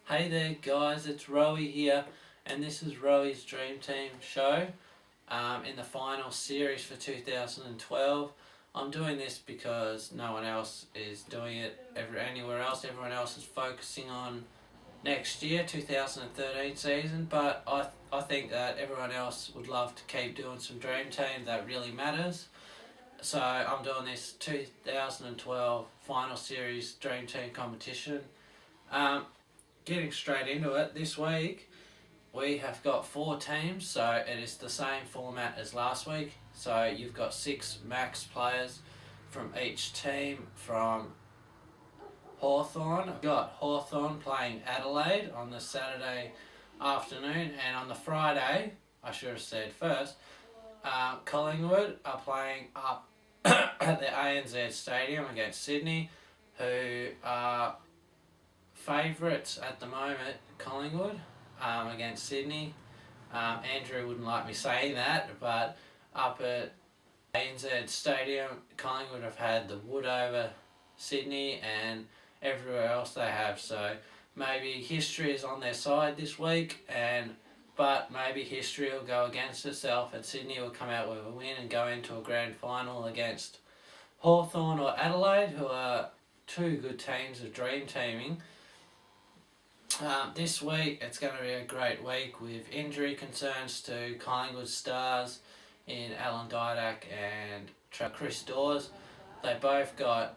Hey there guys, it's Rowie here, and this is Rowie's Dream Team show in the final series for 2012. I'm doing this because no one else is doing it anywhere else. Everyone else is focusing on next year, 2013 season, but I think that everyone else would love to keep doing some Dream Team that really matters. So I'm doing this 2012 final series Dream Team competition. Getting straight into it, this week we have got 4 teams, so it is the same format as last week. So you've got 6 max players from each team. From Hawthorn, I've got Hawthorn playing Adelaide on the Saturday afternoon, and on the Friday, I should have said first, Collingwood are playing up at the ANZ Stadium against Sydney, who are favourites at the moment, Collingwood, against Sydney. Andrew wouldn't like me saying that, but up at ANZ Stadium, Collingwood have had the wood over Sydney and everywhere else they have, so maybe history is on their side this week, but maybe history will go against itself and Sydney will come out with a win and go into a grand final against Hawthorn or Adelaide, who are 2 good teams of dream teaming. This week it's going to be a great week with injury concerns to Collingwood stars in Alan Didak and Chris Dawes. They both got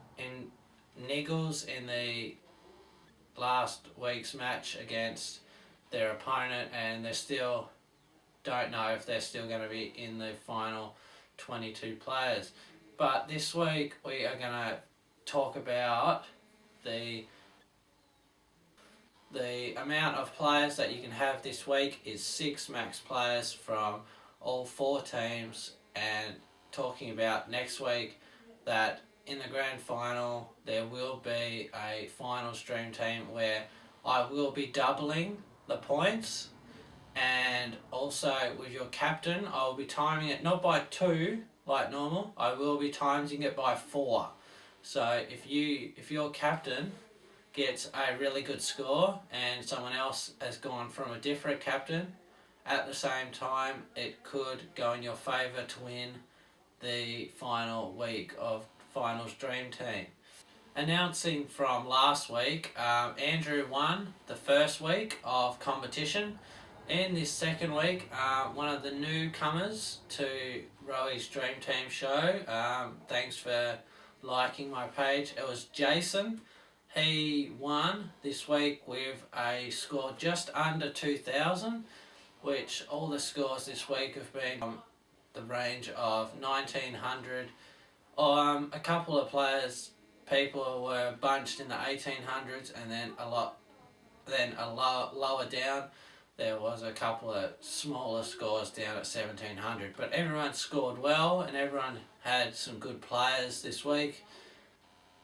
niggles in the last week's match against their opponent, and they still don't know if they're still going to be in the final 22 players. But this week we are going to talk about the amount of players that you can have this week is 6 max players from all 4 teams, and talking about next week that in the grand final there will be a finals dream team where I will be doubling the points, and also with your captain I will be timing it not by 2 like normal, I will be timing it by 4. So if your captain gets a really good score and someone else has gone from a different captain at the same time, it could go in your favour to win the final week of Finals Dream Team. Announcing from last week, Andrew won the first week of competition. In this second week, one of the newcomers to Rowie's Dream Team show, thanks for liking my page, it was Jason. He won this week with a score just under 2,000, which all the scores this week have been from the range of 1,900. A couple of people were bunched in the 1,800s, and then lower down there was a couple of smaller scores down at 1,700. But everyone scored well and everyone had some good players this week.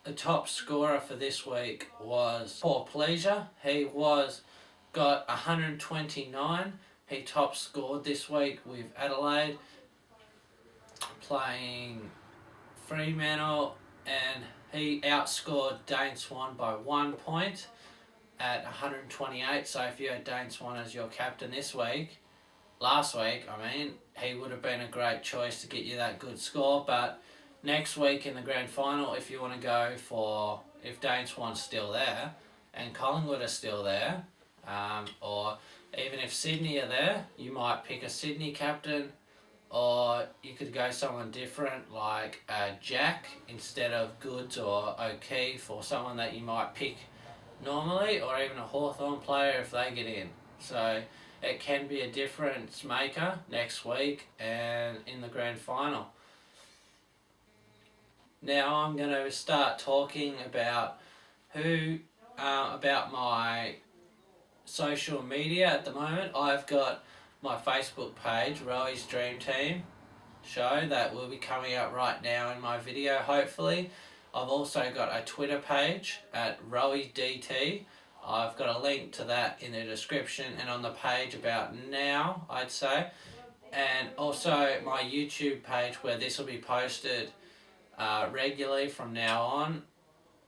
The top scorer for this week was Paul Pleasure. He got 129. He top scored this week with Adelaide playing Fremantle, and he outscored Dane Swan by 1 point at 128. So if you had Dane Swan as your captain last week, he would have been a great choice to get you that good score. But next week in the grand final, if you want to go for, if Dane Swan's still there and Collingwood are still there, or even if Sydney are there, you might pick a Sydney captain, or you could go someone different like Jack instead of Goods or O'Keefe, or someone that you might pick normally, or even a Hawthorn player if they get in. So it can be a difference maker next week and in the grand final. Now I'm going to start talking about about my social media at the moment. I've got my Facebook page, Rowie's Dream Team show, that will be coming out right now in my video, hopefully. I've also got a Twitter page at RowieDT. I've got a link to that in the description and on the page about now, I'd say. And also my YouTube page, where this will be posted regularly from now on.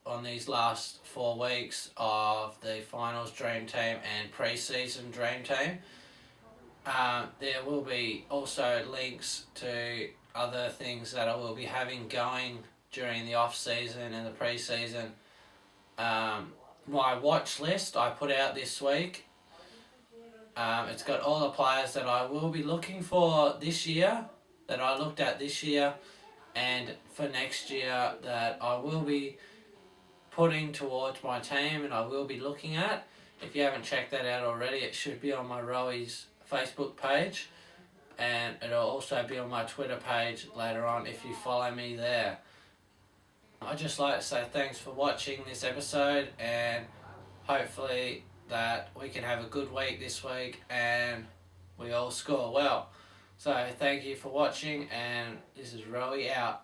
on these last 4 weeks of the finals Dream Team and pre-season Dream Team. There will be also links to other things that I will be having going during the off-season and the pre-season. My watch list I put out this week. It's got all the players that I will be looking for this year, that I looked at this year, and for next year that I will be putting towards my team and I will be looking at. If you haven't checked that out already, it should be on my Rowwiees Facebook page, and it'll also be on my Twitter page later on if you follow me there. I'd just like to say thanks for watching this episode, and hopefully that we can have a good week this week and we all score well. So thank you for watching, and this is Rowie out.